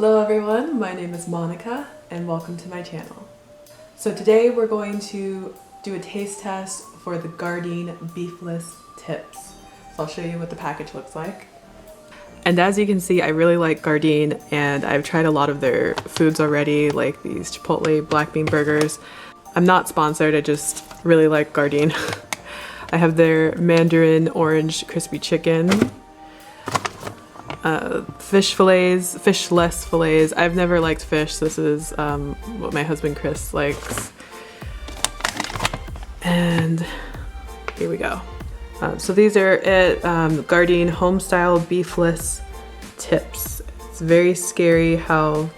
Hello everyone, my name is Monica and welcome to my channel. So today we're going to do a taste test for the Gardein Beefless tips. So I'll show you what the package looks like. And as you can see, I really like Gardein and I've tried a lot of their foods already, like these Chipotle black bean burgers. I'm not sponsored, I just really like Gardein. I have their Mandarin orange crispy chicken, fish fillets, fishless fillets. I've never liked fish, so this is what my husband Chris likes. And here we go. So these are it, Gardein Homestyle Beefless tips. It's very scary how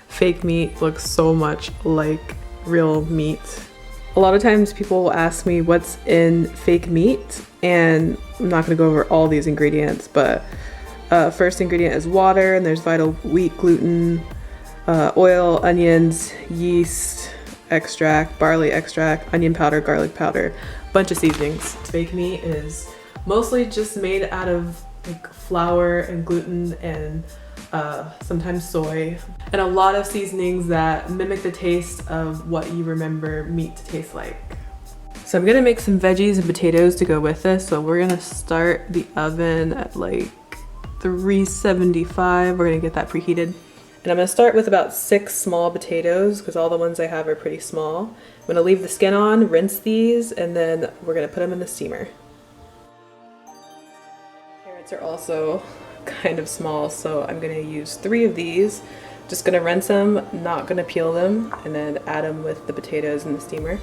fake meat looks so much like real meat. A lot of times people will ask me what's in fake meat, and I'm not going to go over all these ingredients, but first ingredient is water, and there's vital wheat gluten, oil, onions, yeast extract, barley extract, onion powder, garlic powder, bunch of seasonings. Fake meat is mostly just made out of like flour and gluten and sometimes soy, and a lot of seasonings that mimic the taste of what you remember meat to taste like. So I'm gonna make some veggies and potatoes to go with this. So we're gonna start the oven at like 375. We're gonna get that preheated. And I'm gonna start with about 6 small potatoes because all the ones I have are pretty small. I'm gonna leave the skin on, rinse these, and then we're gonna put them in the steamer. Carrots are also kind of small, so I'm gonna use 3 of these. Just gonna rinse them, not gonna peel them, and then add them with the potatoes in the steamer.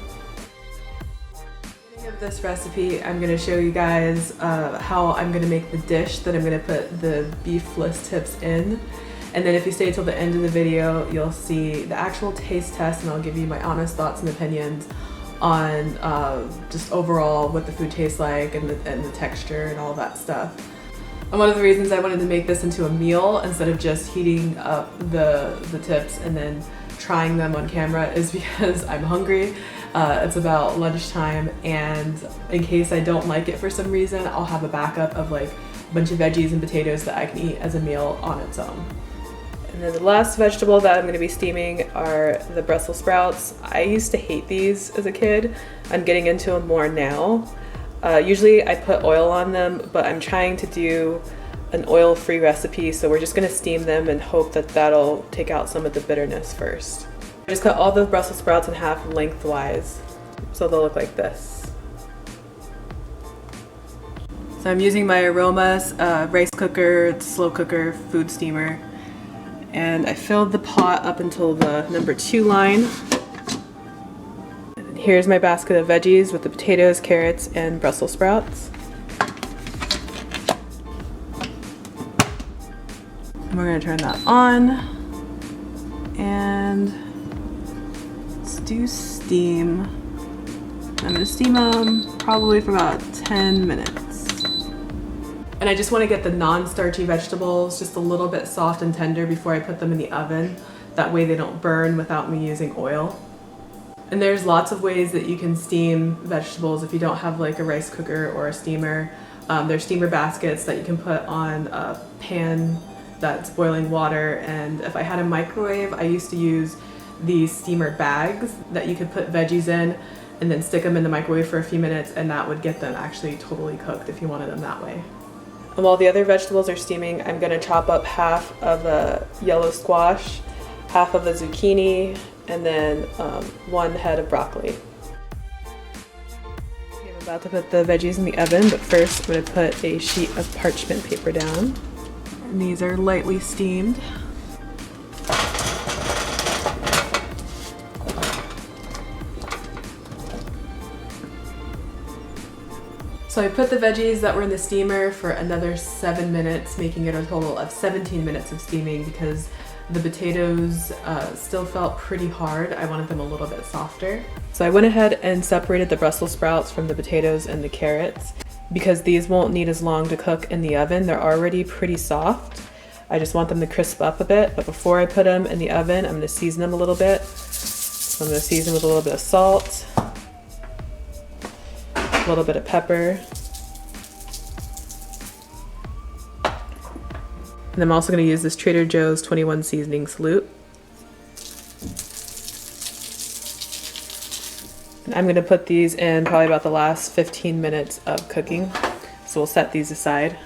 Of this recipe, I'm gonna show you guys how I'm gonna make the dish that I'm gonna put the beefless tips in. And then if you stay till the end of the video, you'll see the actual taste test, and I'll give you my honest thoughts and opinions on just overall what the food tastes like and the texture and all that stuff. And one of the reasons I wanted to make this into a meal instead of just heating up the tips and then trying them on camera is because I'm hungry. It's about lunchtime, and in case I don't like it for some reason, I'll have a backup of like a bunch of veggies and potatoes that I can eat as a meal on its own. And then the last vegetable that I'm going to be steaming are the Brussels sprouts. I used to hate these as a kid. I'm getting into them more now. Usually I put oil on them, but I'm trying to do an oil-free recipe, so we're just going to steam them and hope that that'll take out some of the bitterness first. I just cut all the Brussels sprouts in half lengthwise, so they'll look like this. So I'm using my Aromas rice cooker, slow cooker, food steamer, and I filled the pot up until the number 2 line. And here's my basket of veggies with the potatoes, carrots, and Brussels sprouts. And we're gonna turn that on, and let's do steam. I'm gonna steam them probably for about 10 minutes. And I just want to get the non-starchy vegetables just a little bit soft and tender before I put them in the oven. That way they don't burn without me using oil. And there's lots of ways that you can steam vegetables if you don't have like a rice cooker or a steamer. There's steamer baskets that you can put on a pan that's boiling water, and if I had a microwave, I used to use these steamer bags that you could put veggies in and then stick them in the microwave for a few minutes, and that would get them actually totally cooked if you wanted them that way. And while the other vegetables are steaming, I'm going to chop up half of a yellow squash, half of a zucchini, and then 1 head of broccoli. I'm about to put the veggies in the oven, but first I'm going to put a sheet of parchment paper down. And these are lightly steamed. So I put the veggies that were in the steamer for another 7 minutes, making it a total of 17 minutes of steaming because the potatoes still felt pretty hard. I wanted them a little bit softer. So I went ahead and separated the Brussels sprouts from the potatoes and the carrots because these won't need as long to cook in the oven. They're already pretty soft. I just want them to crisp up a bit, but before I put them in the oven, I'm going to season them a little bit. So I'm going to season with a little bit of salt, a little bit of pepper, And I'm also going to use this Trader Joe's 21 seasoning salute. And I'm going to put these in probably about the last 15 minutes of cooking. So we'll set these aside.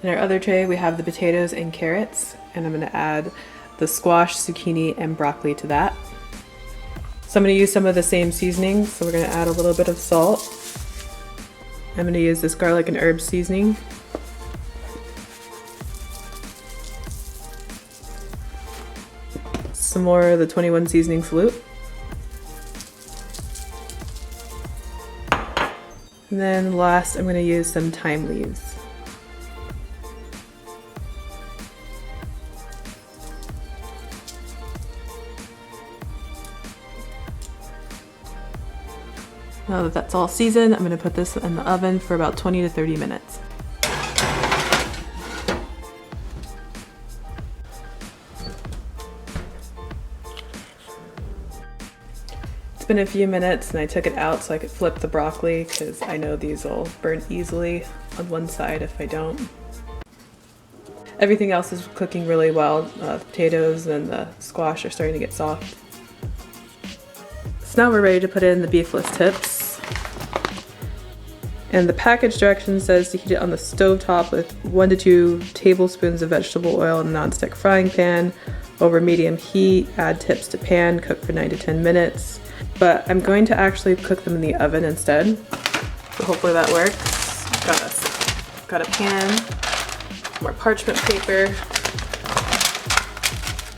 In our other tray, we have the potatoes and carrots, and I'm going to add the squash, zucchini, and broccoli to that. So I'm going to use some of the same seasonings. So we're going to add a little bit of salt. I'm going to use this garlic and herb seasoning. Some more of the 21 seasoning salute. And then last, I'm going to use some thyme leaves. Now that that's all seasoned, I'm going to put this in the oven for about 20 to 30 minutes. It's been a few minutes and I took it out so I could flip the broccoli because I know these will burn easily on one side if I don't. Everything else is cooking really well. The potatoes and the squash are starting to get soft. So now we're ready to put in the beefless tips. And the package direction says to heat it on the stovetop with 1 to 2 tablespoons of vegetable oil in a nonstick frying pan over medium heat. Add tips to pan, cook for 9 to 10 minutes. But I'm going to actually cook them in the oven instead. So hopefully that works. Got a pan, more parchment paper.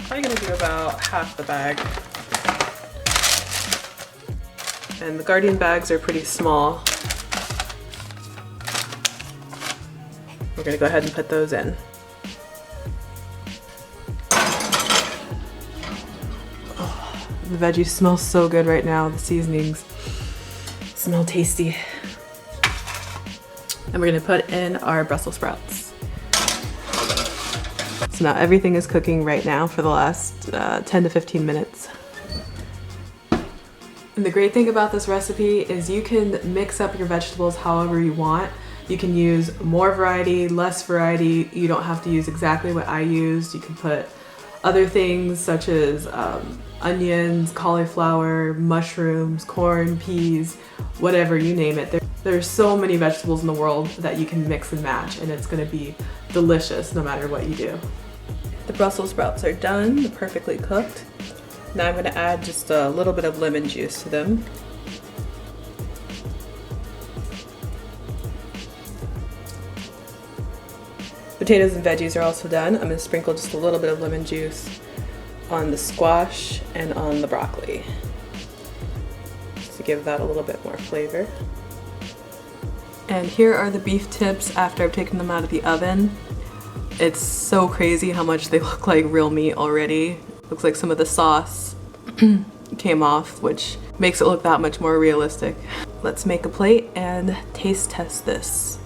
Probably gonna do about half the bag. And the Gardein bags are pretty small. We're gonna go ahead and put those in. The veggies smell so good right now. The seasonings smell tasty. And we're gonna put in our Brussels sprouts. So now everything is cooking right now for the last 10 to 15 minutes. And the great thing about this recipe is you can mix up your vegetables however you want. You can use more variety, less variety. You don't have to use exactly what I used. You can put other things such as onions, cauliflower, mushrooms, corn, peas, whatever, you name it. There's so many vegetables in the world that you can mix and match, and it's gonna be delicious no matter what you do. The Brussels sprouts are done, they're perfectly cooked. Now I'm gonna add just a little bit of lemon juice to them. Potatoes and veggies are also done. I'm gonna sprinkle just a little bit of lemon juice on the squash and on the broccoli, just to give that a little bit more flavor. And here are the beef tips after I've taken them out of the oven. It's so crazy how much they look like real meat already. Looks like some of the sauce came off, which makes it look that much more realistic. Let's make a plate and taste test this.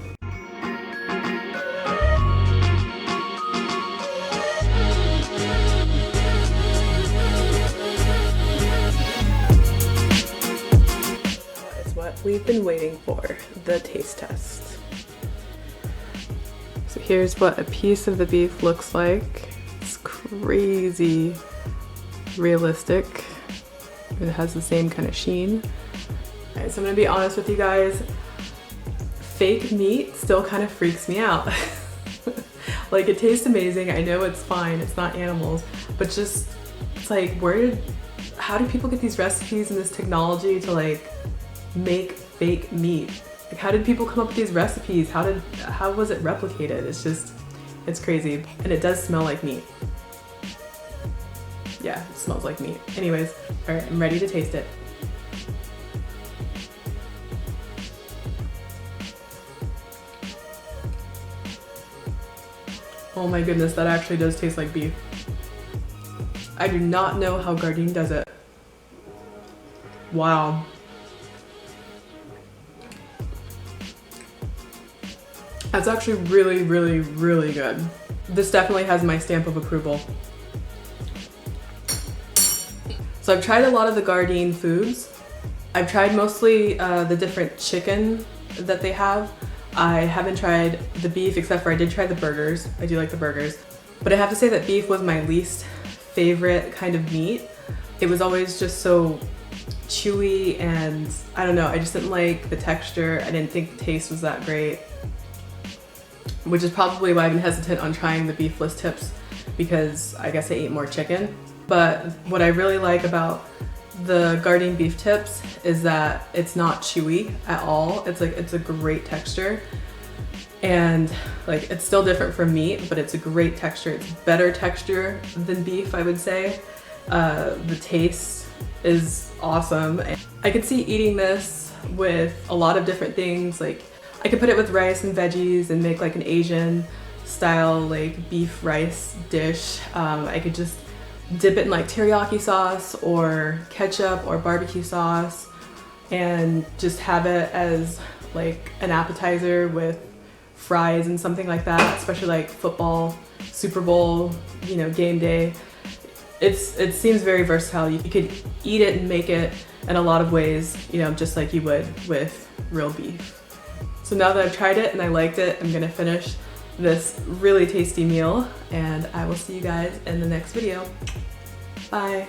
We've been waiting for the taste test. So here's what a piece of the beef looks like. It's crazy realistic. It has the same kind of sheen. All right, so I'm gonna be honest with you guys. Fake meat still kind of freaks me out. Like, it tastes amazing. I know it's fine. It's not animals, but just, it's like, how do people get these recipes and this technology to like make fake meat? Like, how did people come up with these recipes? How was it replicated? It's crazy. And it does smell like meat. Yeah, it smells like meat. Anyways, all right, I'm ready to taste it. Oh my goodness, that actually does taste like beef. I do not know how Gardein does it. Wow. That's actually really, really, really good. This definitely has my stamp of approval. So I've tried a lot of the Gardein foods. I've tried mostly the different chicken that they have. I haven't tried the beef except for I did try the burgers. I do like the burgers. But I have to say that beef was my least favorite kind of meat. It was always just so chewy and I don't know, I just didn't like the texture. I didn't think the taste was that great, which is probably why I've been hesitant on trying the beefless tips, because I guess I eat more chicken. But what I really like about the Gardein beef tips is that it's not chewy at all. It's a great texture, and like it's still different from meat, but it's a great texture. It's better texture than beef, I would say. The taste is awesome. I could see eating this with a lot of different things. Like I could put it with rice and veggies and make like an Asian style like beef rice dish. I could just dip it in like teriyaki sauce or ketchup or barbecue sauce and just have it as like an appetizer with fries and something like that, especially like football, Super Bowl, you know, game day. It seems very versatile. You could eat it and make it in a lot of ways, you know, just like you would with real beef. So now that I've tried it and I liked it, I'm gonna finish this really tasty meal, and I will see you guys in the next video. Bye.